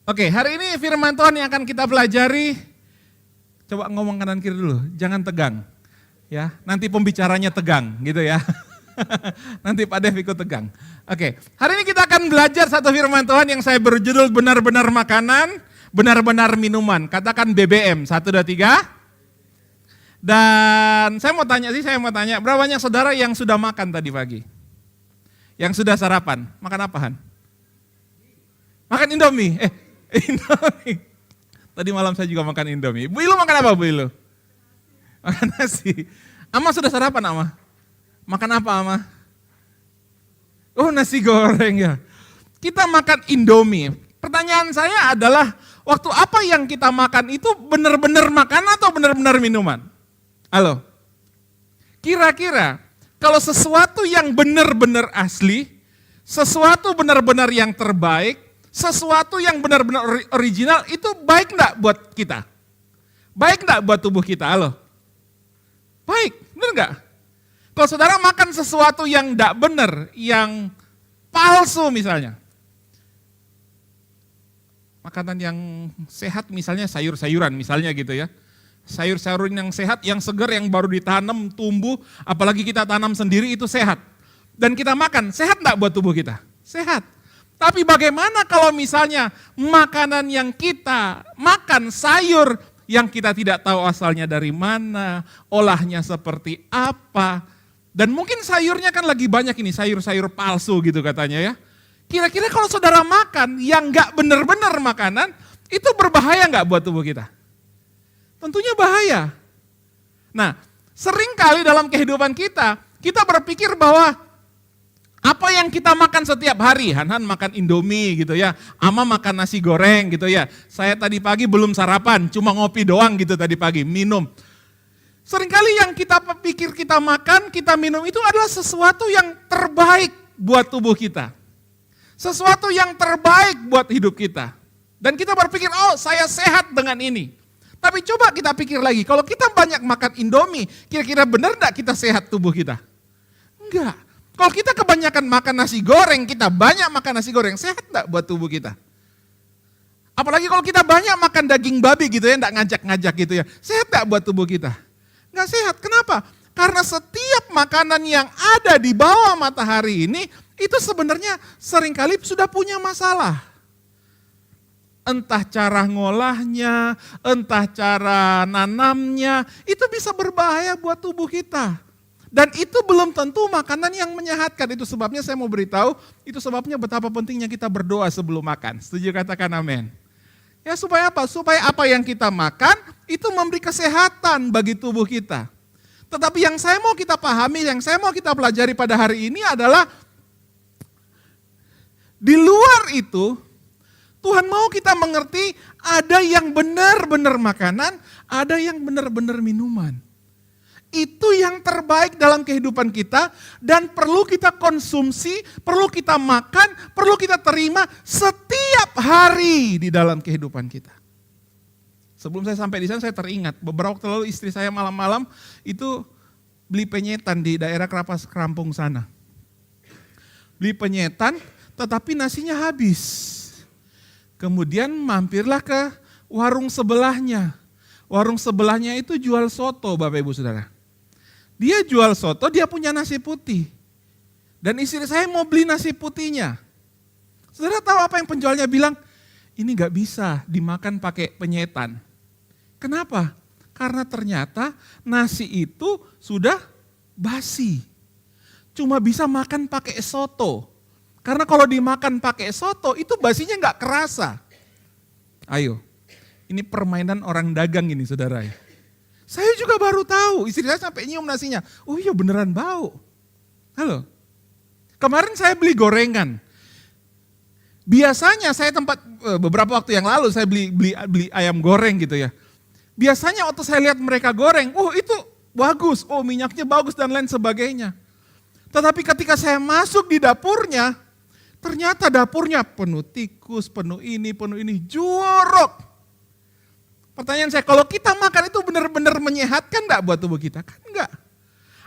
Oke, hari ini firman Tuhan yang akan kita pelajari, coba ngomong kanan kiri dulu, jangan tegang. Ya, nanti pembicaranya tegang gitu ya. Nanti Pak Dev ikut tegang. Oke, hari ini kita akan belajar satu firman Tuhan yang saya berjudul benar-benar makanan, benar-benar minuman. Katakan BBM, 1, 2, 3. Dan saya mau tanya, berapa banyak saudara yang sudah makan tadi pagi? Yang sudah sarapan, makan apaan? Makan Indomie, Indomie. Tadi malam saya juga makan Indomie. Bu Ilu makan apa Bu Ilu? Makan nasi. Ama sudah sarapan Ama? Makan apa Ama? Oh nasi goreng ya. Kita makan Indomie. Pertanyaan saya adalah, waktu apa yang kita makan itu benar-benar makan atau benar-benar minuman? Halo? Kira-kira kalau sesuatu yang benar-benar asli, sesuatu benar-benar yang terbaik, sesuatu yang benar-benar original itu baik enggak buat kita? Baik enggak buat tubuh kita? Halo? Baik, benar enggak? Kalau saudara makan sesuatu yang enggak benar, yang palsu misalnya. Makanan yang sehat misalnya sayur-sayuran misalnya gitu ya. Sayur-sayuran yang sehat, yang segar, yang baru ditanam, tumbuh, apalagi kita tanam sendiri itu sehat. Dan kita makan, sehat enggak buat tubuh kita? Sehat. Tapi bagaimana kalau misalnya makanan yang kita makan, sayur yang kita tidak tahu asalnya dari mana, olahnya seperti apa, dan mungkin sayurnya kan lagi banyak ini, sayur-sayur palsu gitu katanya ya. Kira-kira kalau saudara makan yang enggak benar-benar makanan, itu berbahaya enggak buat tubuh kita? Tentunya bahaya. Nah, seringkali dalam kehidupan kita berpikir bahwa apa yang kita makan setiap hari, Han makan Indomie gitu ya, Ama makan nasi goreng gitu ya. Saya tadi pagi belum sarapan, cuma ngopi doang gitu tadi pagi, minum. Seringkali yang kita pikir kita makan, kita minum itu adalah sesuatu yang terbaik buat tubuh kita. Sesuatu yang terbaik buat hidup kita. Dan kita berpikir, oh saya sehat dengan ini. Tapi coba kita pikir lagi, kalau kita banyak makan Indomie, kira-kira benar enggak kita sehat tubuh kita? Enggak. Kalau kita kebanyakan makan nasi goreng, kita banyak makan nasi goreng, sehat enggak buat tubuh kita? Apalagi kalau kita banyak makan daging babi gitu ya, enggak ngajak-ngajak gitu ya, sehat enggak buat tubuh kita? Enggak sehat, kenapa? Karena setiap makanan yang ada di bawah matahari ini, itu sebenarnya seringkali sudah punya masalah. Entah cara ngolahnya, entah cara nanamnya, itu bisa berbahaya buat tubuh kita. Dan itu belum tentu makanan yang menyehatkan. Itu sebabnya saya mau beritahu, itu sebabnya betapa pentingnya kita berdoa sebelum makan. Setuju, katakan amin. Ya supaya apa? Supaya apa yang kita makan itu memberi kesehatan bagi tubuh kita. Tetapi yang saya mau kita pahami, yang saya mau kita pelajari pada hari ini adalah di luar itu Tuhan mau kita mengerti ada yang benar-benar makanan, ada yang benar-benar minuman. Itu yang terbaik dalam kehidupan kita dan perlu kita konsumsi, perlu kita makan, perlu kita terima setiap hari di dalam kehidupan kita. Sebelum saya sampai di sana saya teringat, beberapa waktu lalu istri saya malam-malam itu beli penyetan di daerah Kerapas Kerampung sana. Beli penyetan tetapi nasinya habis. Kemudian mampirlah ke warung sebelahnya. Warung sebelahnya itu jual soto Bapak Ibu Saudara. Dia jual soto, dia punya nasi putih. Dan istri saya mau beli nasi putihnya. Saudara tahu apa yang penjualnya bilang? Ini gak bisa dimakan pakai penyetan. Kenapa? Karena ternyata nasi itu sudah basi. Cuma bisa makan pakai soto. Karena kalau dimakan pakai soto itu basinya gak kerasa. Ayo, ini permainan orang dagang ini saudara ya. Saya juga baru tahu, istri saya sampai nyium nasinya. Oh iya beneran bau. Halo, kemarin saya beli gorengan. Biasanya saya beberapa waktu yang lalu saya beli ayam goreng gitu ya. Biasanya waktu saya lihat mereka goreng, oh itu bagus, oh minyaknya bagus dan lain sebagainya. Tetapi ketika saya masuk di dapurnya, ternyata dapurnya penuh tikus, penuh ini, jorok. Pertanyaan saya, kalau kita makan itu benar-benar menyehatkan enggak buat tubuh kita? Kan enggak.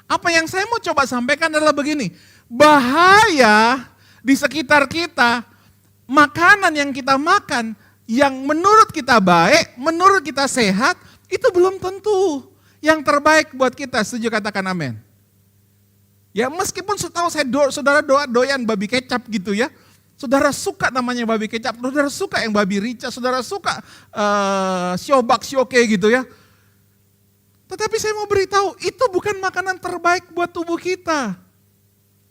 Apa yang saya mau coba sampaikan adalah begini, bahaya di sekitar kita, makanan yang kita makan yang menurut kita baik, menurut kita sehat, itu belum tentu yang terbaik buat kita. Setuju, katakan amin. Ya meskipun setahu saya saudara doyan babi kecap gitu ya. Saudara suka namanya babi kecap, saudara suka yang babi rica, saudara suka siobak sioke gitu ya. Tetapi saya mau beritahu, itu bukan makanan terbaik buat tubuh kita.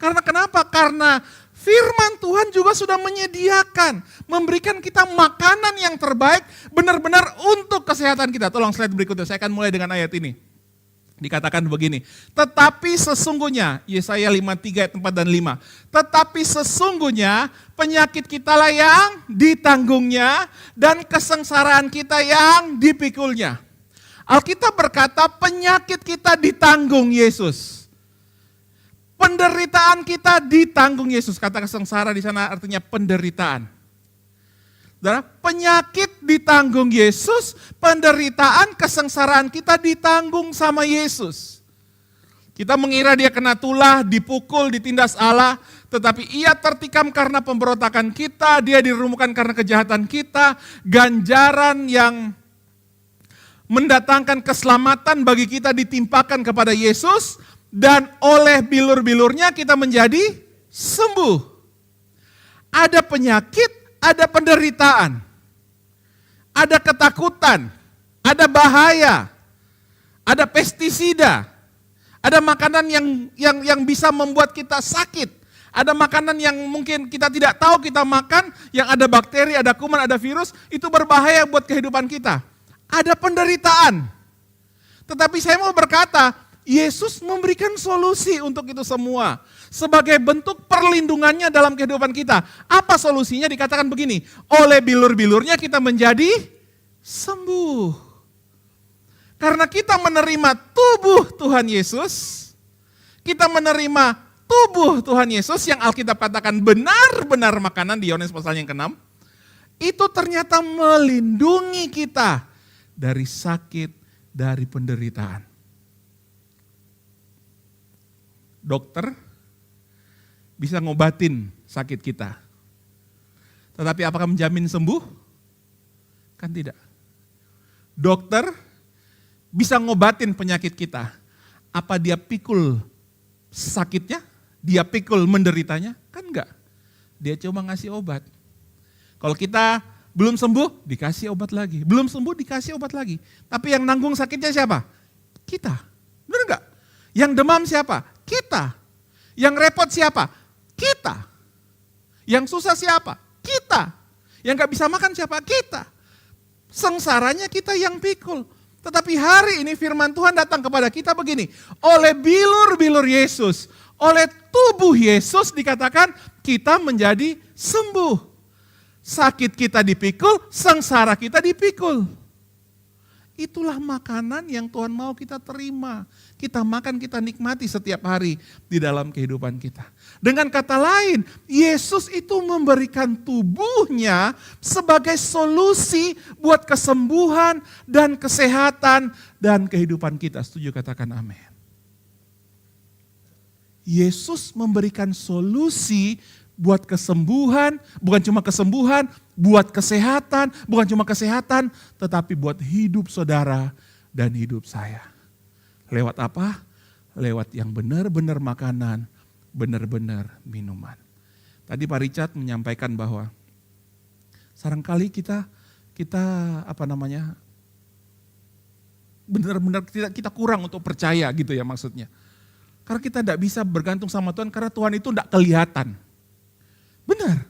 Karena kenapa? Karena firman Tuhan juga sudah menyediakan, memberikan kita makanan yang terbaik benar-benar untuk kesehatan kita. Tolong slide berikutnya, saya akan mulai dengan ayat ini. Dikatakan begini, tetapi sesungguhnya, Yesaya 53 ayat 4 dan 5. Tetapi sesungguhnya penyakit kita lah yang ditanggungnya dan kesengsaraan kita yang dipikulnya. Alkitab berkata penyakit kita ditanggung Yesus. Penderitaan kita ditanggung Yesus. Kata kesengsara di sana artinya penderitaan. Saudara, penyakit ditanggung Yesus, penderitaan, kesengsaraan kita ditanggung sama Yesus. Kita mengira dia kena tulah, dipukul, ditindas Allah, tetapi ia tertikam karena pemberontakan kita, dia dirumuhkan karena kejahatan kita, ganjaran yang mendatangkan keselamatan bagi kita ditimpakan kepada Yesus, dan oleh bilur-bilurnya kita menjadi sembuh. Ada penyakit, ada penderitaan, ada ketakutan, ada bahaya, ada pestisida, ada makanan yang bisa membuat kita sakit, ada makanan yang mungkin kita tidak tahu kita makan, yang ada bakteri, ada kuman, ada virus, itu berbahaya buat kehidupan kita. Ada penderitaan. Tetapi saya mau berkata, Yesus memberikan solusi untuk itu semua. Sebagai bentuk perlindungannya dalam kehidupan kita. Apa solusinya? Dikatakan begini, oleh bilur-bilurnya kita menjadi sembuh. Karena kita menerima tubuh Tuhan Yesus, kita menerima tubuh Tuhan Yesus yang Alkitab katakan benar-benar makanan di Yohanes pasal yang ke-6, itu ternyata melindungi kita dari sakit, dari penderitaan. Dokter bisa ngobatin sakit kita. Tetapi apakah menjamin sembuh? Kan tidak. Dokter bisa ngobatin penyakit kita. Apa dia pikul sakitnya? Dia pikul menderitanya? Kan enggak. Dia cuma ngasih obat. Kalau kita belum sembuh, dikasih obat lagi. Belum sembuh, dikasih obat lagi. Tapi yang nanggung sakitnya siapa? Kita. Benar enggak? Yang demam siapa? Kita. Yang repot siapa? Kita. Yang susah siapa? Kita. Yang gak bisa makan siapa? Kita. Sengsaranya kita yang pikul. Tetapi hari ini firman Tuhan datang kepada kita begini. Oleh bilur-bilur Yesus, oleh tubuh Yesus dikatakan kita menjadi sembuh. Sakit kita dipikul, sengsara kita dipikul. Itulah makanan yang Tuhan mau kita terima. Kita makan, kita nikmati setiap hari di dalam kehidupan kita. Dengan kata lain, Yesus itu memberikan tubuhnya sebagai solusi buat kesembuhan dan kesehatan dan kehidupan kita. Setuju, katakan amin. Yesus memberikan solusi buat kesembuhan, bukan cuma kesembuhan, buat kesehatan, bukan cuma kesehatan, tetapi buat hidup saudara dan hidup saya. Lewat apa? Lewat yang benar-benar makanan, benar-benar minuman. Tadi Pak Richard menyampaikan bahwa seringkali kita benar-benar kita kurang untuk percaya gitu ya maksudnya. Karena kita tidak bisa bergantung sama Tuhan karena Tuhan itu tidak kelihatan. Benar,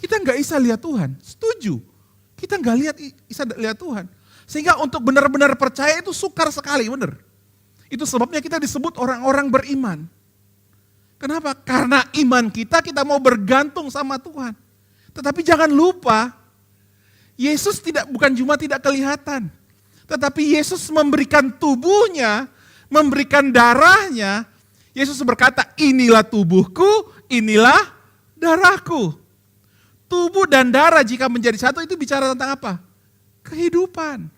kita nggak bisa lihat Tuhan, setuju. Kita nggak bisa lihat Tuhan. Sehingga untuk benar-benar percaya itu sukar sekali, benar. Itu sebabnya kita disebut orang-orang beriman. Kenapa? Karena iman kita mau bergantung sama Tuhan. Tetapi jangan lupa, Yesus bukan cuma tidak kelihatan. Tetapi Yesus memberikan tubuhnya, memberikan darahnya. Yesus berkata, inilah tubuhku, inilah darahku. Tubuh dan darah jika menjadi satu itu bicara tentang apa? Kehidupan.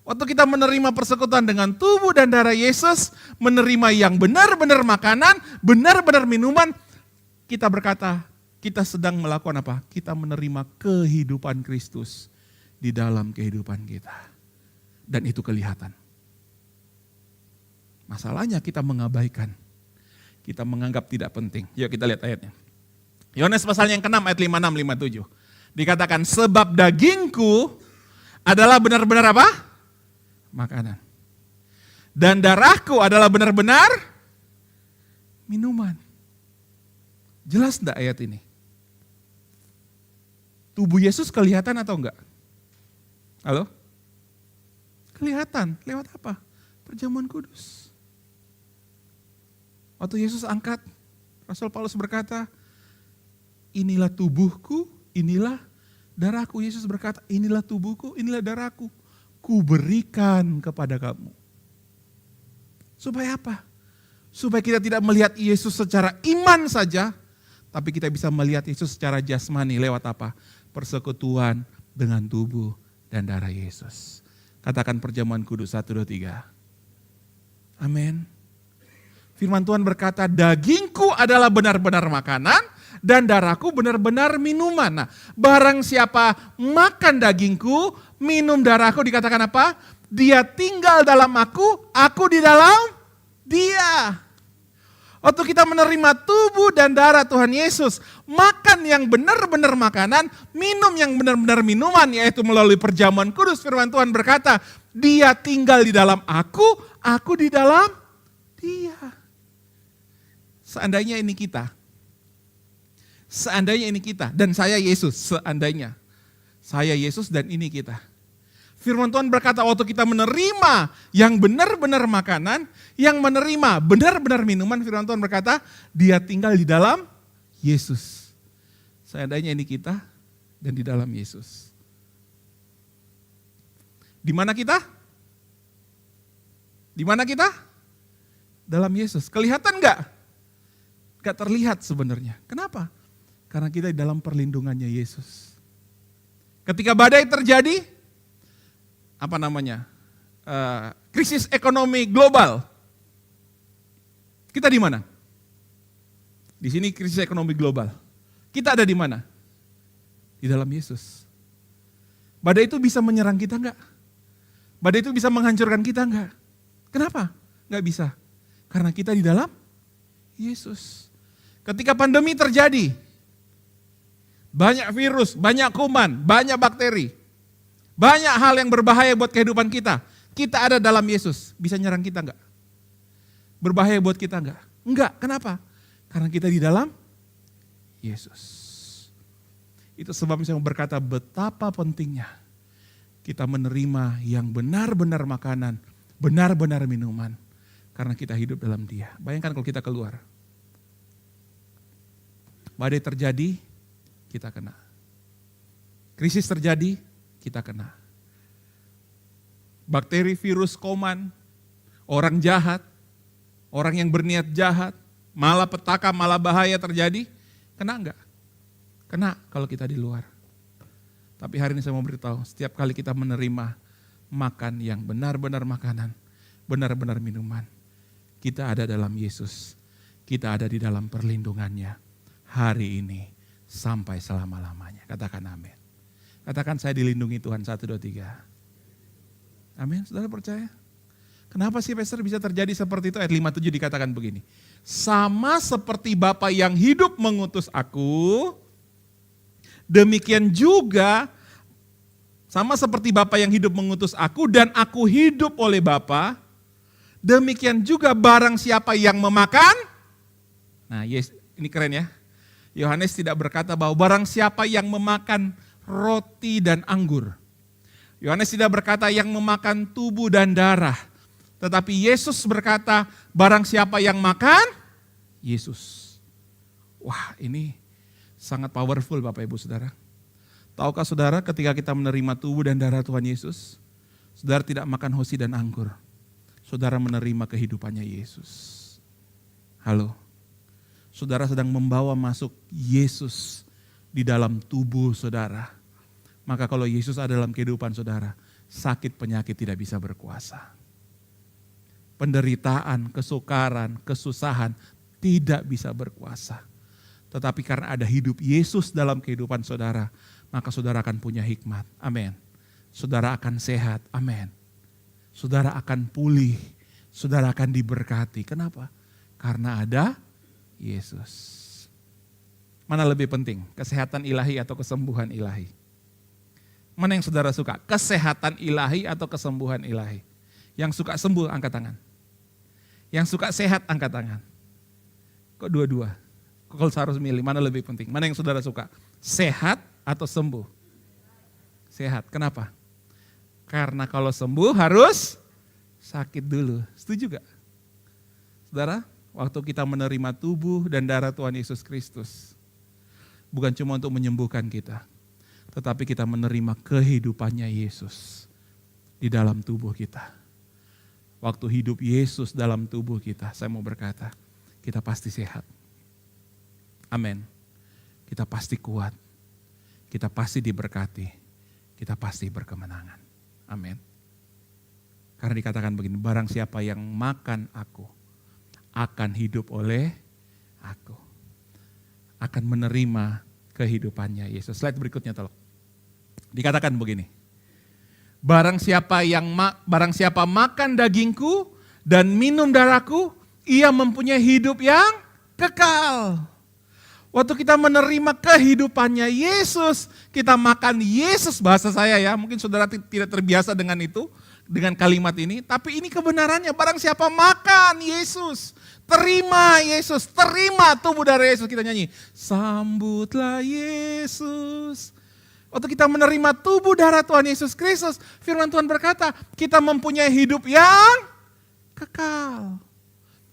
Waktu kita menerima persekutuan dengan tubuh dan darah Yesus, menerima yang benar-benar makanan, benar-benar minuman, kita berkata, kita sedang melakukan apa? Kita menerima kehidupan Kristus di dalam kehidupan kita. Dan itu kelihatan. Masalahnya kita mengabaikan. Kita menganggap tidak penting. Yuk kita lihat ayatnya. Yohanes pasal yang ke-6 ayat 56, 57. Dikatakan sebab dagingku adalah benar-benar apa? Makanan. Dan darahku adalah benar-benar minuman. Jelas enggak ayat ini? Tubuh Yesus kelihatan atau enggak? Halo? Kelihatan. Lewat apa? Perjamuan kudus. Waktu Yesus angkat, Rasul Paulus berkata, inilah tubuhku, inilah darahku. Yesus berkata, inilah tubuhku, inilah darahku. Ku berikan kepada kamu. Supaya apa? Supaya kita tidak melihat Yesus secara iman saja, tapi kita bisa melihat Yesus secara jasmani lewat apa? Persekutuan dengan tubuh dan darah Yesus. Katakan perjamuan kudus 1, 2, 3. Amin. Firman Tuhan berkata, dagingku adalah benar-benar makanan dan darahku benar-benar minuman. Nah, barang siapa makan dagingku, minum darahku, dikatakan apa? Dia tinggal dalam aku di dalam dia. Waktu kita menerima tubuh dan darah Tuhan Yesus, makan yang benar-benar makanan, minum yang benar-benar minuman, yaitu melalui perjamuan kudus, firman Tuhan berkata, dia tinggal di dalam aku di dalam dia. Seandainya ini kita, dan saya Yesus, seandainya saya Yesus dan ini kita. Firman Tuhan berkata waktu kita menerima yang benar-benar makanan, yang menerima benar-benar minuman, firman Tuhan berkata dia tinggal di dalam Yesus. Seandainya ini kita dan di dalam Yesus. Di mana kita? Di mana kita? Dalam Yesus. Kelihatan enggak? Enggak terlihat sebenarnya. Kenapa? Karena kita di dalam perlindungannya Yesus. Ketika badai terjadi, krisis ekonomi global. Kita di mana? Di sini krisis ekonomi global. Kita ada di mana? Di dalam Yesus. Badai itu bisa menyerang kita enggak? Badai itu bisa menghancurkan kita enggak? Kenapa? Enggak bisa. Karena kita di dalam Yesus. Ketika pandemi terjadi, banyak virus, banyak kuman, banyak bakteri, banyak hal yang berbahaya buat kehidupan kita. Kita ada dalam Yesus. Bisa nyerang kita enggak? Berbahaya buat kita enggak? Enggak. Kenapa? Karena kita di dalam Yesus. Itu sebab saya berkata betapa pentingnya kita menerima yang benar-benar makanan, benar-benar minuman. Karena kita hidup dalam Dia. Bayangkan kalau kita keluar. Badai terjadi, kita kena. Krisis terjadi, kita kena. Bakteri, virus, kuman, orang jahat, orang yang berniat jahat, malapetaka, malah bahaya terjadi, kena enggak? Kena kalau kita di luar. Tapi hari ini saya mau beritahu, setiap kali kita menerima makan yang benar-benar makanan, benar-benar minuman, kita ada dalam Yesus, kita ada di dalam perlindungannya hari ini sampai selama-lamanya. Katakan amin. Katakan saya dilindungi Tuhan 1, 2, 3. Amin, saudara percaya? Kenapa sih Pastor bisa terjadi seperti itu? Ayat 57 dikatakan begini. Sama seperti Bapa yang hidup mengutus aku, demikian juga sama seperti Bapa yang hidup mengutus aku dan aku hidup oleh Bapa, demikian juga barang siapa yang memakan. Nah, yes, ini keren ya. Yohanes tidak berkata bahwa barang siapa yang memakan roti dan anggur. Yohanes tidak berkata yang memakan tubuh dan darah. Tetapi Yesus berkata barang siapa yang makan, Yesus. Wah, ini sangat powerful Bapak Ibu Saudara. Tahukah saudara ketika kita menerima tubuh dan darah Tuhan Yesus, saudara tidak makan hosi dan anggur. Saudara menerima kehidupannya Yesus. Halo. Saudara sedang membawa masuk Yesus di dalam tubuh saudara. Maka kalau Yesus ada dalam kehidupan saudara, sakit penyakit tidak bisa berkuasa. Penderitaan, kesukaran, kesusahan tidak bisa berkuasa. Tetapi karena ada hidup Yesus dalam kehidupan saudara, maka saudara akan punya hikmat. Amin. Saudara akan sehat. Amin. Saudara akan pulih. Saudara akan diberkati. Kenapa? Karena ada Yesus. Mana lebih penting? Kesehatan ilahi atau kesembuhan ilahi? Mana yang saudara suka? Kesehatan ilahi atau kesembuhan ilahi? Yang suka sembuh angkat tangan. Yang suka sehat angkat tangan. Kok dua-dua? Kalau harus milih, mana lebih penting? Mana yang saudara suka? Sehat atau sembuh? Sehat. Kenapa? Karena kalau sembuh harus sakit dulu. Setuju gak? Saudara, waktu kita menerima tubuh dan darah Tuhan Yesus Kristus, bukan cuma untuk menyembuhkan kita, tetapi kita menerima kehidupannya Yesus di dalam tubuh kita. Waktu hidup Yesus dalam tubuh kita, saya mau berkata, kita pasti sehat. Amin. Kita pasti kuat. Kita pasti diberkati. Kita pasti berkemenangan. Amin. Karena dikatakan begini, barang siapa yang makan aku, akan hidup oleh aku. Akan menerima kehidupannya Yesus. Slide berikutnya tolong. Dikatakan begini. Barang siapa makan dagingku dan minum darahku, ia mempunyai hidup yang kekal. Waktu kita menerima kehidupannya Yesus, kita makan Yesus, bahasa saya ya, mungkin saudara tidak terbiasa dengan itu, dengan kalimat ini, tapi ini kebenarannya. Barang siapa makan Yesus, terima Yesus, terima tubuh darah Yesus. Kita nyanyi, sambutlah Yesus. Waktu kita menerima tubuh darah Tuhan Yesus Kristus, firman Tuhan berkata, kita mempunyai hidup yang kekal.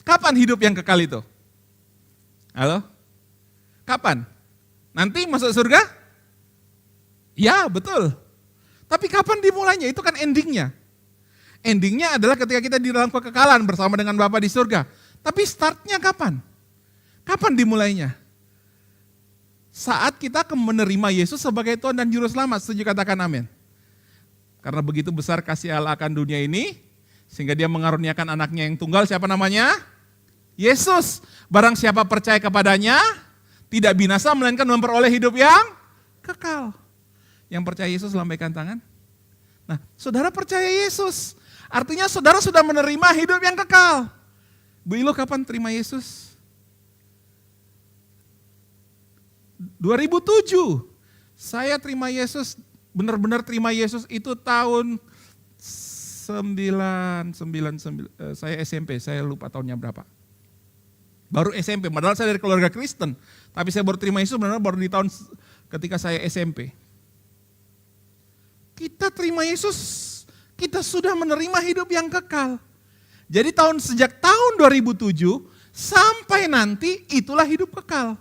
Kapan hidup yang kekal itu? Halo? Kapan? Nanti masuk surga? Ya, betul. Tapi kapan dimulainya? Itu kan endingnya. Endingnya adalah ketika kita di dalam kekekalan bersama dengan Bapa di surga. Tapi startnya kapan? Kapan dimulainya? Saat kita menerima Yesus sebagai Tuhan dan Juru Selamat. Setuju katakan amin. Karena begitu besar kasih Allah akan dunia ini, sehingga dia mengaruniakan anaknya yang tunggal, siapa namanya? Yesus. Barang siapa percaya kepadanya, tidak binasa melainkan memperoleh hidup yang kekal. Yang percaya Yesus lambaikan tangan. Nah, saudara percaya Yesus. Artinya saudara sudah menerima hidup yang kekal. Bu Ilo kapan terima Yesus? 2007. Saya terima Yesus, benar-benar terima Yesus itu tahun 99, saya SMP, saya lupa tahunnya berapa. Baru SMP, padahal saya dari keluarga Kristen. Tapi saya baru terima Yesus benar-benar baru di tahun ketika saya SMP. Kita terima Yesus, kita sudah menerima hidup yang kekal. Jadi sejak tahun 2007 sampai nanti itulah hidup kekal.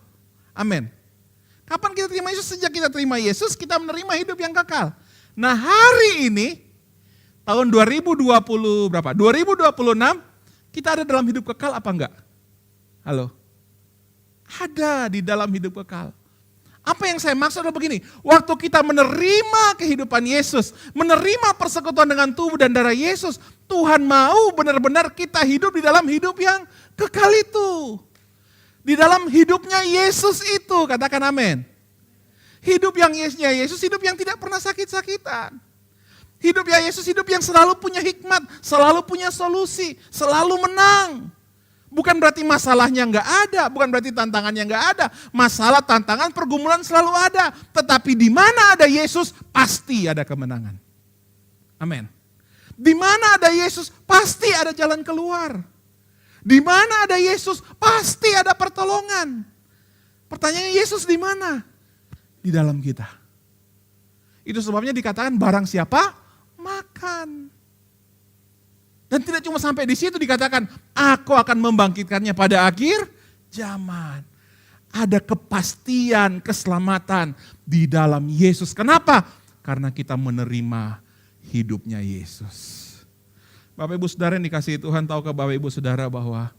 Amin. Kapan kita terima Yesus? Sejak kita terima Yesus, kita menerima hidup yang kekal. Nah hari ini, tahun 2026, kita ada dalam hidup kekal apa enggak? Halo? Ada di dalam hidup kekal. Apa yang saya maksud adalah begini, waktu kita menerima kehidupan Yesus, menerima persekutuan dengan tubuh dan darah Yesus, Tuhan mau benar-benar kita hidup di dalam hidup yang kekal itu. Di dalam hidupnya Yesus itu, katakan amin. Hidup yang Yesus, hidup yang tidak pernah sakit-sakitan. Hidup yang Yesus, hidup yang selalu punya hikmat, selalu punya solusi, selalu menang. Bukan berarti masalahnya enggak ada, bukan berarti tantangannya enggak ada. Masalah, tantangan, pergumulan selalu ada. Tetapi di mana ada Yesus, pasti ada kemenangan. Amin. Di mana ada Yesus, pasti ada jalan keluar. Di mana ada Yesus, pasti ada pertolongan. Pertanyaannya, Yesus di mana? Di dalam kita. Itu sebabnya dikatakan barang siapa, makan. Dan tidak cuma sampai di situ dikatakan, aku akan membangkitkannya pada akhir zaman. Ada kepastian, keselamatan di dalam Yesus. Kenapa? Karena kita menerima hidupnya Yesus. Bapak Ibu Saudara yang dikasihi Tuhan, tahukah Bapak Ibu Saudara bahwa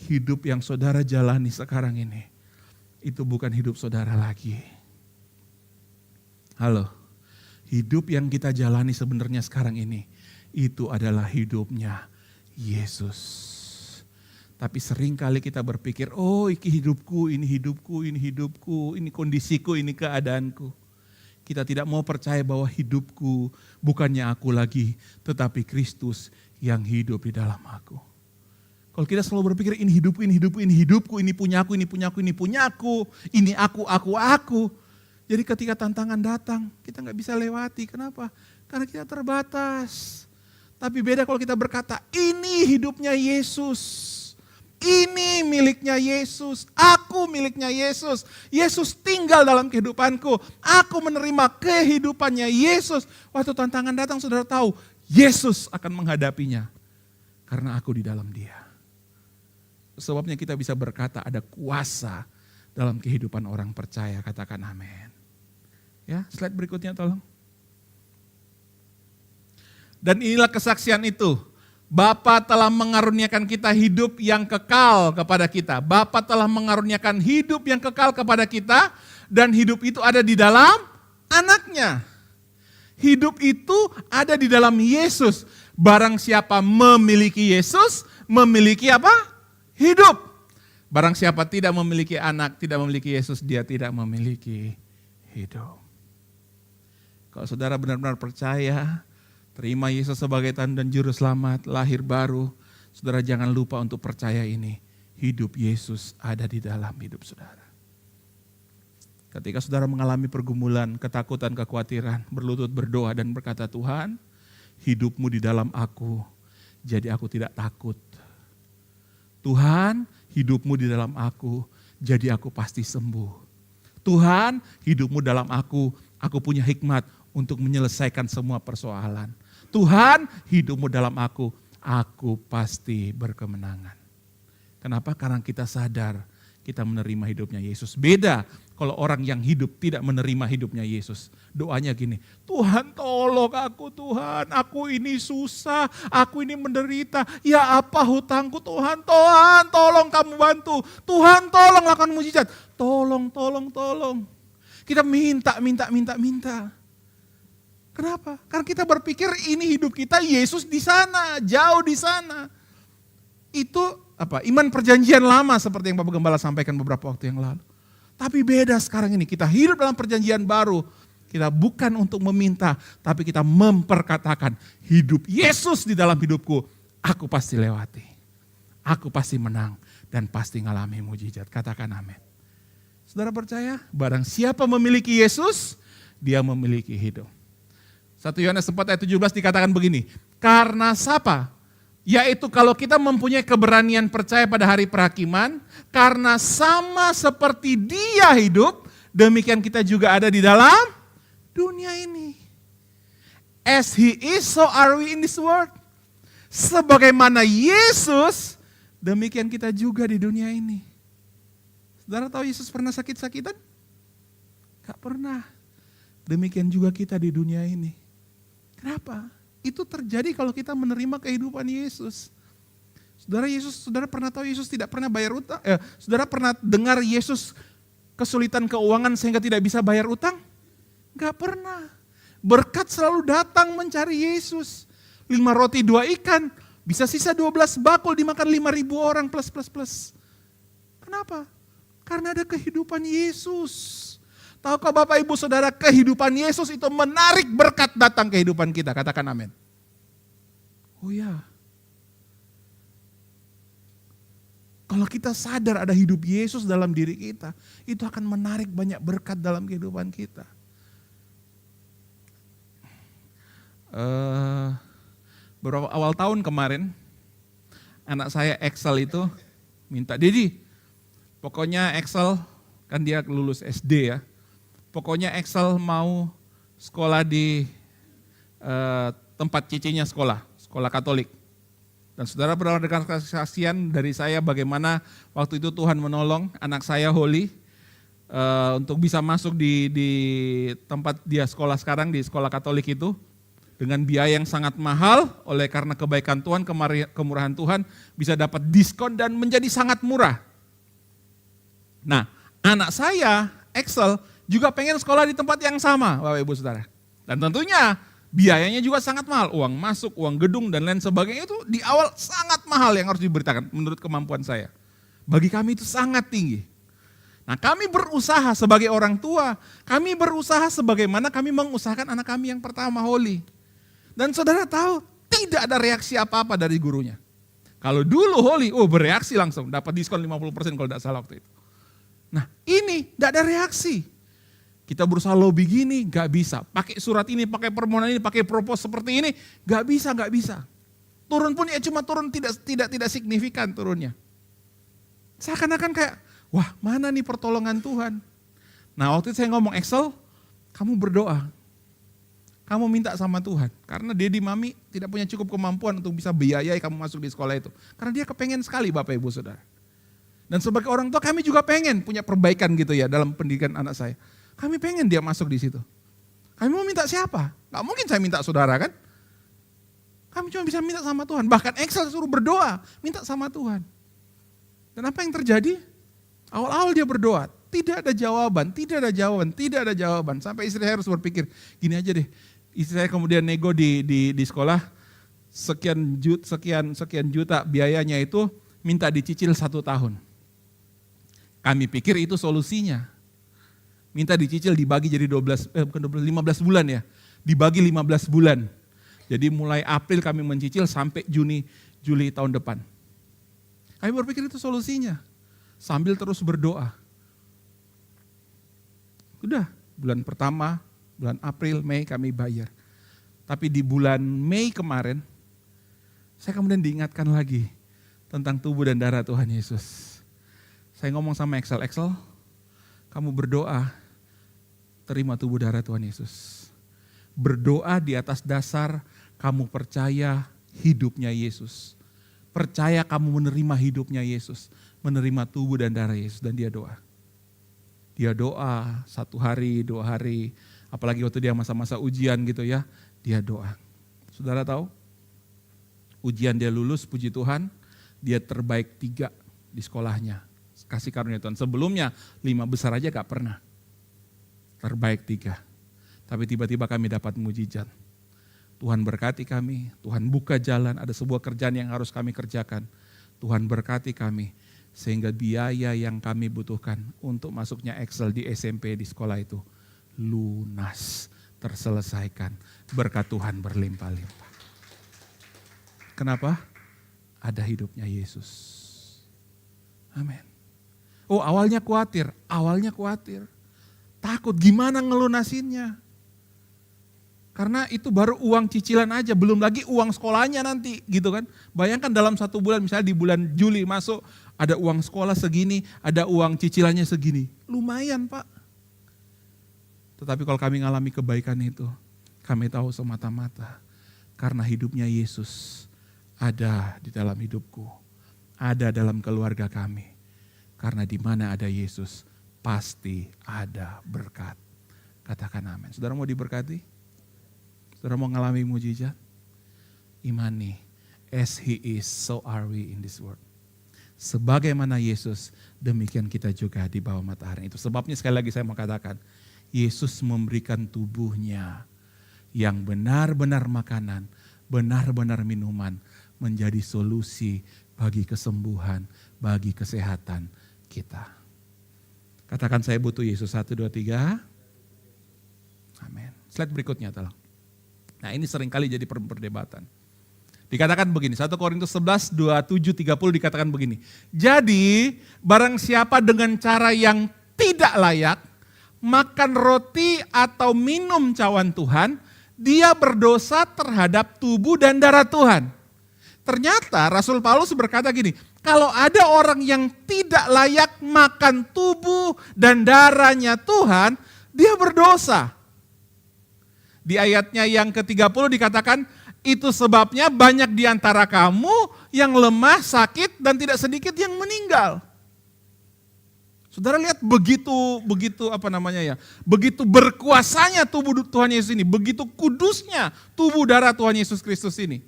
hidup yang saudara jalani sekarang ini, itu bukan hidup saudara lagi. Halo, hidup yang kita jalani sebenarnya sekarang ini, itu adalah hidupnya Yesus. Tapi seringkali kita berpikir, oh ini hidupku, ini hidupku, ini hidupku, ini kondisiku, ini keadaanku. Kita tidak mau percaya bahwa hidupku bukannya aku lagi, tetapi Kristus yang hidup di dalam aku. Kalau kita selalu berpikir ini hidupku, ini hidupku, ini hidupku, ini punyaku, ini punyaku, ini punyaku, ini aku. Jadi ketika tantangan datang, kita nggak bisa lewati. Kenapa? Karena kita terbatas. Tapi beda kalau kita berkata, ini hidupnya Yesus. Ini miliknya Yesus, aku miliknya Yesus. Yesus tinggal dalam kehidupanku. Aku menerima kehidupannya Yesus. Waktu tantangan datang, saudara tahu, Yesus akan menghadapinya. Karena aku di dalam Dia. Sebabnya kita bisa berkata ada kuasa dalam kehidupan orang percaya. Katakan amin. Ya, slide berikutnya tolong. Dan inilah kesaksian itu. Bapa telah mengaruniakan kita hidup yang kekal kepada kita. Bapa telah mengaruniakan hidup yang kekal kepada kita. Dan hidup itu ada di dalam anaknya. Hidup itu ada di dalam Yesus. Barang siapa memiliki Yesus, memiliki apa? Hidup. Barang siapa tidak memiliki anak, tidak memiliki Yesus, dia tidak memiliki hidup. Kalau saudara benar-benar percaya, terima Yesus sebagai Tuhan dan Juru Selamat, lahir baru, saudara jangan lupa untuk percaya ini. Hidup Yesus ada di dalam hidup saudara. Ketika saudara mengalami pergumulan, ketakutan, kekhawatiran, berlutut berdoa dan berkata, Tuhan, hidupmu di dalam aku, jadi aku tidak takut. Tuhan, hidupmu di dalam aku, jadi aku pasti sembuh. Tuhan, hidupmu dalam aku punya hikmat untuk menyelesaikan semua persoalan. Tuhan, hidupmu dalam aku pasti berkemenangan. Kenapa? Karena kita sadar kita menerima hidupnya Yesus. Beda kalau orang yang hidup tidak menerima hidupnya Yesus. Doanya gini, Tuhan tolong aku Tuhan, aku ini susah, aku ini menderita. Ya apa hutangku Tuhan, Tuhan tolong kamu bantu. Tuhan tolong lakukan mujizat. Tolong. Kita minta. Kenapa? Karena kita berpikir ini hidup kita, Yesus di sana, jauh di sana. Itu apa? Iman perjanjian lama seperti yang Bapak Gembala sampaikan beberapa waktu yang lalu. Tapi beda sekarang ini, kita hidup dalam perjanjian baru. Kita bukan untuk meminta, tapi kita memperkatakan hidup Yesus di dalam hidupku, aku pasti lewati. Aku pasti menang dan pasti ngalami mujizat. Katakan amin. Saudara percaya? Barang siapa memiliki Yesus, dia memiliki hidup. 1 Yohanes 4 ayat 17 dikatakan begini, karena siapa? Yaitu kalau kita mempunyai keberanian percaya pada hari penghakiman, karena sama seperti Dia hidup, demikian kita juga ada di dalam dunia ini. As He is, so are we in this world. Sebagaimana Yesus, demikian kita juga di dunia ini. Saudara tahu Yesus pernah sakit-sakitan? Gak pernah. Demikian juga kita di dunia ini. Kenapa? Itu terjadi kalau kita menerima kehidupan Yesus. Saudara pernah tahu Yesus tidak pernah bayar utang? Saudara pernah dengar Yesus kesulitan keuangan sehingga tidak bisa bayar utang? Gak pernah. Berkat selalu datang mencari Yesus. 5 roti 2 ikan, bisa sisa 12 bakul dimakan 5.000 orang plus. Kenapa? Karena ada kehidupan Yesus. Tahukah Bapak Ibu Saudara, kehidupan Yesus itu menarik berkat datang kehidupan kita. Katakan amin. Oh ya. Kalau kita sadar ada hidup Yesus dalam diri kita, itu akan menarik banyak berkat dalam kehidupan kita. Beberapa awal tahun kemarin, anak saya Excel itu minta, Dedi, pokoknya Excel, kan dia lulus SD ya, pokoknya Excel mau sekolah di tempat cicinya sekolah Katolik. Dan saudara berawal dengan kesaksian dari saya bagaimana waktu itu Tuhan menolong anak saya Holly untuk bisa masuk di tempat dia sekolah sekarang, di sekolah Katolik itu. Dengan biaya yang sangat mahal, oleh karena kebaikan Tuhan, kemurahan Tuhan, bisa dapat diskon dan menjadi sangat murah. Nah, anak saya, Excel, juga pengen sekolah di tempat yang sama, Bapak Ibu Saudara. Dan tentunya Biayanya juga sangat mahal, uang masuk, uang gedung dan lain sebagainya itu di awal sangat mahal yang harus diberitakan menurut kemampuan saya. Bagi kami itu sangat tinggi. Nah kami berusaha sebagai orang tua, kami berusaha sebagaimana kami mengusahakan anak kami yang pertama Holly. Dan saudara tahu tidak ada reaksi apa-apa dari gurunya. Kalau dulu Holly, bereaksi langsung, dapat diskon 50% kalau tidak salah waktu itu. Nah ini tidak ada reaksi. Kita berusaha lobby gini, gak bisa. Pakai surat ini, pakai permohonan ini, pakai propose seperti ini, gak bisa. Turun pun ya cuma turun tidak signifikan turunnya. Seakan-akan kayak, wah mana nih pertolongan Tuhan. Nah waktu itu saya ngomong, Excel, kamu berdoa. Kamu minta sama Tuhan. Karena Daddy Mami tidak punya cukup kemampuan untuk bisa biayai kamu masuk di sekolah itu. Karena dia kepengen sekali Bapak Ibu Saudara. Dan sebagai orang tua kami juga pengen punya perbaikan gitu ya dalam pendidikan anak saya. Kami pengen dia masuk di situ. Kami mau minta siapa? Gak mungkin saya minta saudara kan? Kami cuma bisa minta sama Tuhan. Bahkan Excel suruh berdoa, minta sama Tuhan. Dan apa yang terjadi? Awal-awal dia berdoa, tidak ada jawaban. Sampai istri saya harus berpikir, gini aja deh. Istri saya kemudian nego di sekolah, sekian juta biayanya itu minta dicicil 1 tahun. Kami pikir itu solusinya. Minta dicicil dibagi jadi 15 bulan ya. Dibagi 15 bulan. Jadi mulai April kami mencicil sampai Juli tahun depan. Kami berpikir itu solusinya. Sambil terus berdoa. Udah, bulan pertama, bulan April, Mei kami bayar. Tapi di bulan Mei kemarin, saya kemudian diingatkan lagi tentang tubuh dan darah Tuhan Yesus. Saya ngomong sama Excel, kamu berdoa, terima tubuh darah Tuhan Yesus. Berdoa di atas dasar kamu percaya hidupnya Yesus. Percaya kamu menerima hidupnya Yesus. Menerima tubuh dan darah Yesus. Dan dia doa. Dia doa 1 hari, 2 hari. Apalagi waktu dia masa-masa ujian gitu ya. Dia doa. Saudara tahu? Ujian dia lulus, puji Tuhan. Dia terbaik 3 di sekolahnya. Kasih karunia Tuhan. Sebelumnya 5 besar aja gak pernah. Terbaik 3. Tapi tiba-tiba kami dapat mujizat. Tuhan berkati kami, Tuhan buka jalan, ada sebuah kerjaan yang harus kami kerjakan. Tuhan berkati kami, sehingga biaya yang kami butuhkan untuk masuknya Excel di SMP di sekolah itu lunas, terselesaikan. Berkat Tuhan berlimpah-limpah. Kenapa? Ada hidupnya Yesus. Amin. Awalnya khawatir. Takut gimana ngelunasinnya. Karena itu baru uang cicilan aja, belum lagi uang sekolahnya nanti gitu kan. Bayangkan dalam 1 bulan, misalnya di bulan Juli masuk, ada uang sekolah segini, ada uang cicilannya segini. Lumayan Pak. Tetapi kalau kami ngalami kebaikan itu, kami tahu semata-mata karena hidupnya Yesus ada di dalam hidupku, ada dalam keluarga kami. Karena di mana ada Yesus, pasti ada berkat. Katakan amin. Saudara mau diberkati? Saudara mau mengalami mujizat? Imani, as He is, so are we in this world. Sebagaimana Yesus, demikian kita juga di bawah matahari. Itu sebabnya sekali lagi saya mau katakan, Yesus memberikan tubuhnya yang benar-benar makanan, benar-benar minuman, menjadi solusi bagi kesembuhan, bagi kesehatan kita. Katakan saya butuh Yesus, 1, 2, 3. Amin. Slide berikutnya tolong. Nah ini seringkali jadi perdebatan. Dikatakan begini, 1 Korintus 11, 27, 30 dikatakan begini. Jadi barang siapa dengan cara yang tidak layak makan roti atau minum cawan Tuhan, dia berdosa terhadap tubuh dan darah Tuhan. Ternyata Rasul Paulus berkata gini, kalau ada orang yang tidak layak makan tubuh dan darahnya Tuhan, dia berdosa. Di ayatnya yang ke-30 dikatakan, itu sebabnya banyak di antara kamu yang lemah, sakit, dan tidak sedikit yang meninggal. Saudara lihat begitu berkuasanya tubuh Tuhan Yesus ini, begitu kudusnya tubuh darah Tuhan Yesus Kristus ini.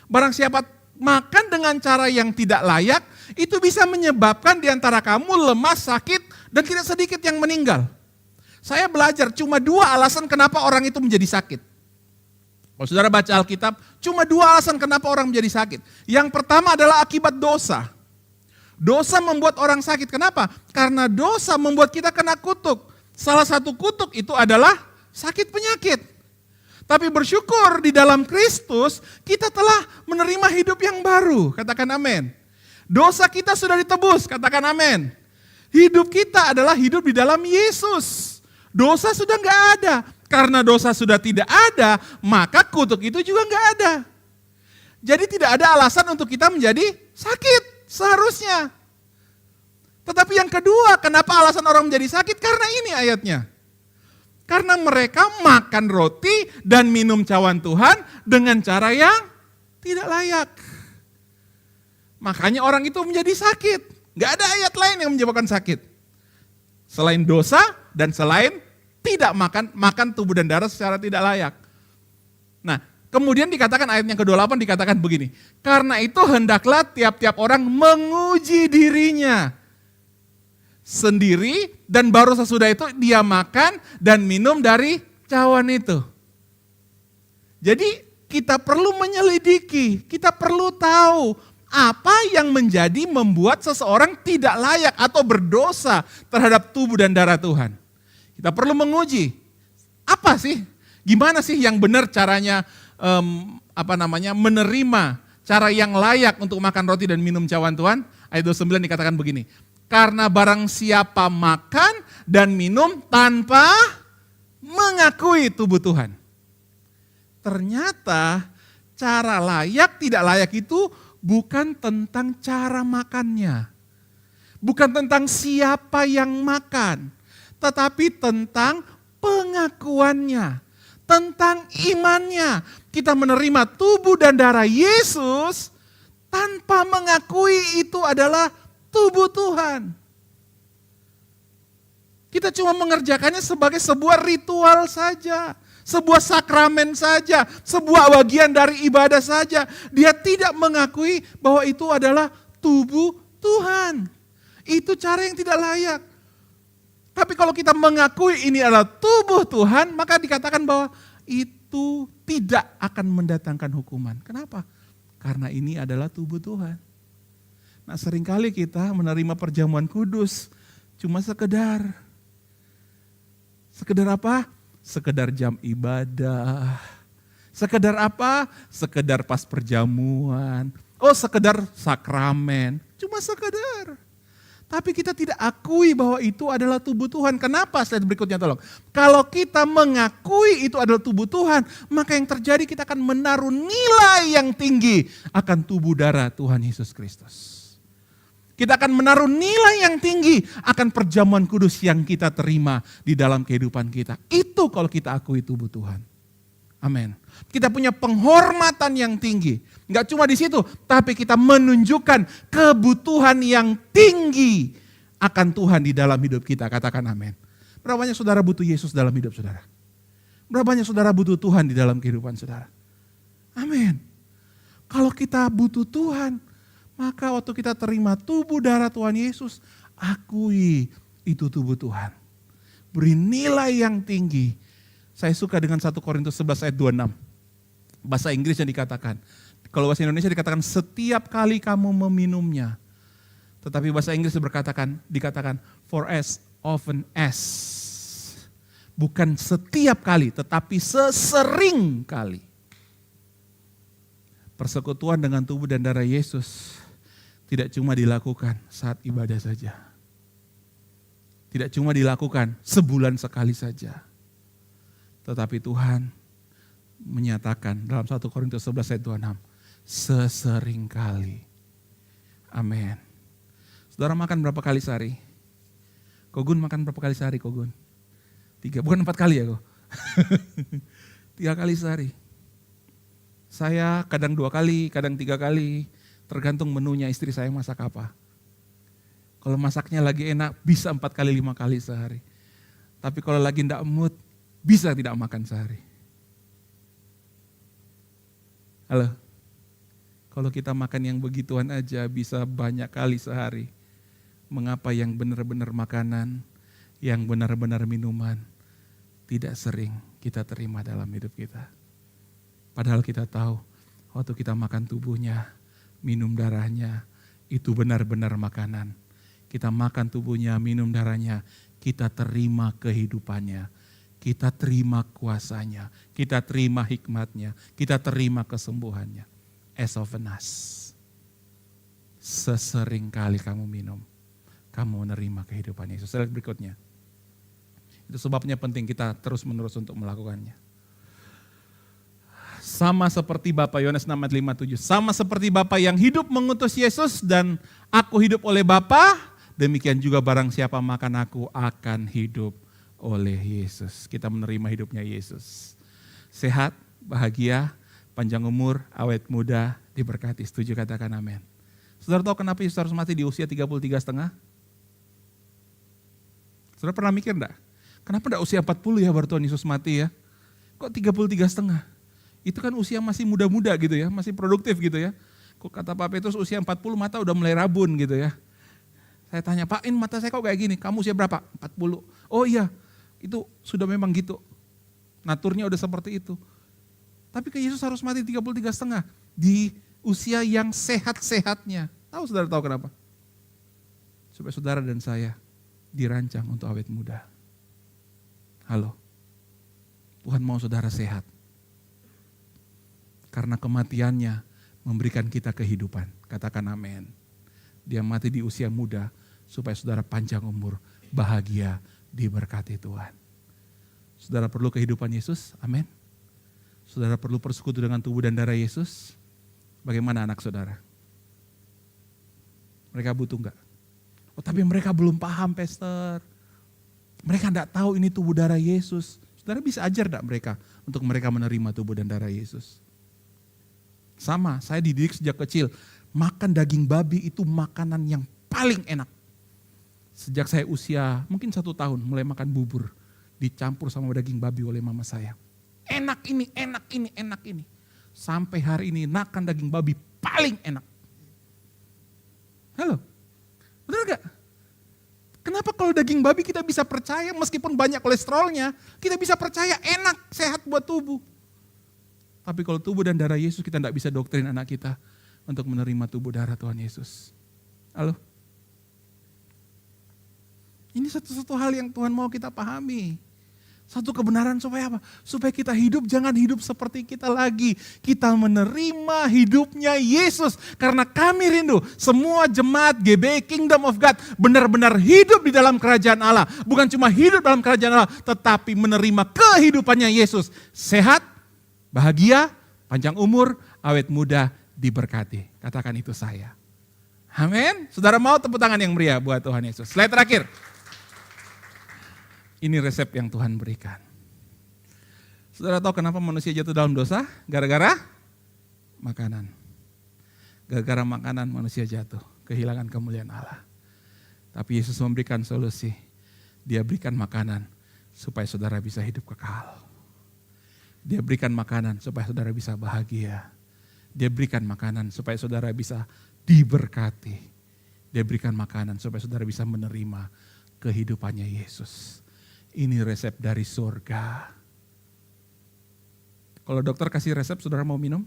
Barang siapa makan dengan cara yang tidak layak, itu bisa menyebabkan di antara kamu lemah, sakit, dan tidak sedikit yang meninggal. Saya belajar cuma 2 alasan kenapa orang itu menjadi sakit. Kalau saudara baca Alkitab, cuma 2 alasan kenapa orang menjadi sakit. Yang pertama adalah akibat dosa. Dosa membuat orang sakit. Kenapa? Karena dosa membuat kita kena kutuk. Salah satu kutuk itu adalah sakit penyakit. Tapi bersyukur di dalam Kristus, kita telah menerima hidup yang baru. Katakan amin. Dosa kita sudah ditebus, katakan amin. Hidup kita adalah hidup di dalam Yesus. Dosa sudah enggak ada. Karena dosa sudah tidak ada, maka kutuk itu juga enggak ada. Jadi tidak ada alasan untuk kita menjadi sakit, seharusnya. Tetapi yang kedua, kenapa alasan orang menjadi sakit? Karena ini ayatnya. Karena mereka makan roti dan minum cawan Tuhan dengan cara yang tidak layak. Makanya orang itu menjadi sakit. Enggak ada ayat lain yang menyebabkan sakit. Selain dosa dan selain tidak makan tubuh dan darah secara tidak layak. Nah, kemudian dikatakan ayat yang ke-28 dikatakan begini. Karena itu hendaklah tiap-tiap orang menguji dirinya sendiri dan baru sesudah itu dia makan dan minum dari cawan itu. Jadi kita perlu menyelidiki, kita perlu tahu apa yang menjadi membuat seseorang tidak layak atau berdosa terhadap tubuh dan darah Tuhan. Kita perlu menguji, apa sih, gimana sih yang benar caranya menerima cara yang layak untuk makan roti dan minum cawan Tuhan. Ayat 29 dikatakan begini, karena barang siapa makan dan minum tanpa mengakui tubuh Tuhan. Ternyata cara layak tidak layak itu bukan tentang cara makannya, bukan tentang siapa yang makan, tetapi tentang pengakuannya, tentang imannya. Kita menerima tubuh dan darah Yesus tanpa mengakui itu adalah tubuh Tuhan. Kita cuma mengerjakannya sebagai sebuah ritual saja, sebuah sakramen saja, sebuah bagian dari ibadah saja. Dia tidak mengakui bahwa itu adalah tubuh Tuhan. Itu cara yang tidak layak. Tapi kalau kita mengakui ini adalah tubuh Tuhan, maka dikatakan bahwa itu tidak akan mendatangkan hukuman. Kenapa? Karena ini adalah tubuh Tuhan. Nah, seringkali kita menerima perjamuan kudus cuma sekedar apa? Sekedar jam ibadah. Sekedar apa? Sekedar pas perjamuan. Oh, sekedar sakramen. Cuma sekedar. Tapi kita tidak akui bahwa itu adalah tubuh Tuhan. Kenapa? Slide berikutnya tolong. Kalau kita mengakui itu adalah tubuh Tuhan, maka yang terjadi kita akan menaruh nilai yang tinggi akan tubuh darah Tuhan Yesus Kristus. Kita akan menaruh nilai yang tinggi akan perjamuan kudus yang kita terima di dalam kehidupan kita. Itu kalau kita akui tubuh Tuhan. Amin. Kita punya penghormatan yang tinggi. Enggak cuma di situ, tapi kita menunjukkan kebutuhan yang tinggi akan Tuhan di dalam hidup kita. Katakan amin. Berapa banyak saudara butuh Yesus dalam hidup saudara? Berapa banyak saudara butuh Tuhan di dalam kehidupan saudara? Amin. Kalau kita butuh Tuhan, maka waktu kita terima tubuh darah Tuhan Yesus, akui itu tubuh Tuhan. Beri nilai yang tinggi. Saya suka dengan 1 Korintus 11 ayat 26. Bahasa Inggris yang dikatakan. Kalau bahasa Indonesia dikatakan setiap kali kamu meminumnya. Tetapi bahasa Inggris dikatakan for as often as. Bukan setiap kali, tetapi sesering kali. Persekutuan dengan tubuh dan darah Yesus tidak cuma dilakukan saat ibadah saja. Tidak cuma dilakukan sebulan sekali saja. Tetapi Tuhan menyatakan dalam 1 Korintus 11 ayat 26, sesering kali. Amin. Saudara makan berapa kali sehari? Kogun makan berapa kali sehari, Kogun? 3, bukan 4 kali ya kok. 3 kali sehari. Saya kadang 2 kali, kadang 3 kali. Tergantung menunya istri saya masak apa. Kalau masaknya lagi enak bisa 4 kali 5 kali sehari. Tapi kalau lagi enggak mood, bisa tidak makan sehari. Halo, kalau kita makan yang begituan aja bisa banyak kali sehari. Mengapa yang benar-benar makanan, yang benar-benar minuman, tidak sering kita terima dalam hidup kita. Padahal kita tahu waktu kita makan tubuhnya, minum darahnya, itu benar-benar makanan. Kita makan tubuhnya, minum darahnya, kita terima kehidupannya. Kita terima kuasanya, kita terima hikmatnya, kita terima kesembuhannya. As often as, sesering kali kamu minum, kamu menerima kehidupan Yesus. Slide berikutnya. Itu sebabnya penting kita terus-menerus untuk melakukannya. Sama seperti Bapa, Yohanes 6 ayat 5-7. Sama seperti Bapa yang hidup mengutus Yesus dan aku hidup oleh Bapa, demikian juga barang siapa makan aku akan hidup oleh Yesus. Kita menerima hidupnya Yesus. Sehat, bahagia, panjang umur, awet muda, diberkati. Setuju, katakan amin. Saudara tahu kenapa Yesus harus mati di usia 33,5? Saudara pernah mikir enggak? Kenapa enggak usia 40 ya baru Tuhan Yesus mati ya? Kok 33,5? Itu kan usia masih muda-muda gitu ya, masih produktif gitu ya. Kok kata Pak Petrus usia 40 mata udah mulai rabun gitu ya. Saya tanya, Pak, ini mata saya kok kayak gini? Kamu usia berapa? 40. Oh iya, itu sudah memang gitu. Naturnya udah seperti itu. Tapi ke Yesus harus mati 33,5 di usia yang sehat-sehatnya. Saudara tahu kenapa? Supaya saudara dan saya dirancang untuk awet muda. Halo, Tuhan mau saudara sehat. Karena kematiannya memberikan kita kehidupan. Katakan amin. Dia mati di usia muda supaya saudara panjang umur, bahagia, diberkati Tuhan. Saudara perlu kehidupan Yesus, amin. Saudara perlu persekutu dengan tubuh dan darah Yesus. Bagaimana anak saudara? Mereka butuh enggak? Oh tapi mereka belum paham, Pastor. Mereka enggak tahu ini tubuh darah Yesus. Saudara bisa ajar enggak mereka untuk mereka menerima tubuh dan darah Yesus? Sama, saya dididik sejak kecil. Makan daging babi itu makanan yang paling enak. Sejak saya usia mungkin 1 tahun mulai makan bubur. Dicampur sama daging babi oleh mama saya. Enak ini, enak ini, enak ini. Sampai hari ini makan daging babi paling enak. Halo, benar gak? Kenapa kalau daging babi kita bisa percaya meskipun banyak kolesterolnya, kita bisa percaya enak, sehat buat tubuh. Tapi kalau tubuh dan darah Yesus kita tidak bisa doktrin anak kita untuk menerima tubuh darah Tuhan Yesus. Halo? Ini satu-satu hal yang Tuhan mau kita pahami. Satu kebenaran supaya apa? Supaya kita hidup jangan hidup seperti kita lagi. Kita menerima hidupnya Yesus. Karena kami rindu semua jemaat GBI Kingdom of God benar-benar hidup di dalam kerajaan Allah. Bukan cuma hidup dalam kerajaan Allah, tetapi menerima kehidupannya Yesus. Sehat, bahagia, panjang umur, awet muda, diberkati. Katakan itu saya. Amin. Saudara mau tepuk tangan yang meriah buat Tuhan Yesus. Slide terakhir. Ini resep yang Tuhan berikan. Saudara tahu kenapa manusia jatuh dalam dosa? Gara-gara makanan. Gara-gara makanan manusia jatuh, kehilangan kemuliaan Allah. Tapi Yesus memberikan solusi. Dia berikan makanan supaya saudara bisa hidup kekal. Dia berikan makanan supaya saudara bisa bahagia. Dia berikan makanan supaya saudara bisa diberkati. Dia berikan makanan supaya saudara bisa menerima kehidupannya Yesus. Ini resep dari surga. Kalau dokter kasih resep, saudara mau minum?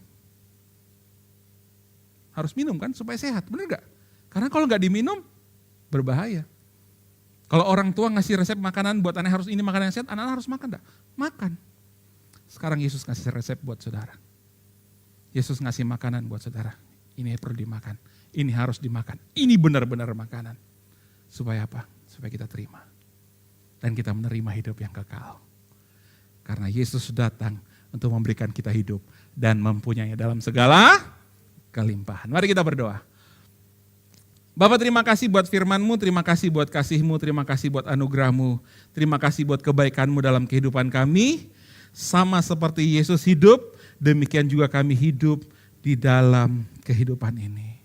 Harus minum kan supaya sehat, benar gak? Karena kalau gak diminum, berbahaya. Kalau orang tua ngasih resep makanan buat anak harus ini makanan yang sehat, anak-anak harus makan gak? Makan. Sekarang Yesus ngasih resep buat saudara. Yesus ngasih makanan buat saudara. Ini perlu dimakan, ini harus dimakan. Ini benar-benar makanan. Supaya apa? Supaya kita terima. Dan kita menerima hidup yang kekal. Karena Yesus datang untuk memberikan kita hidup dan mempunyainya dalam segala kelimpahan. Mari kita berdoa. Bapak terima kasih buat firman-Mu, terima kasih buat kasih-Mu, terima kasih buat anugerah-Mu, terima kasih buat kebaikan-Mu dalam kehidupan kami. Sama seperti Yesus hidup, demikian juga kami hidup di dalam kehidupan ini.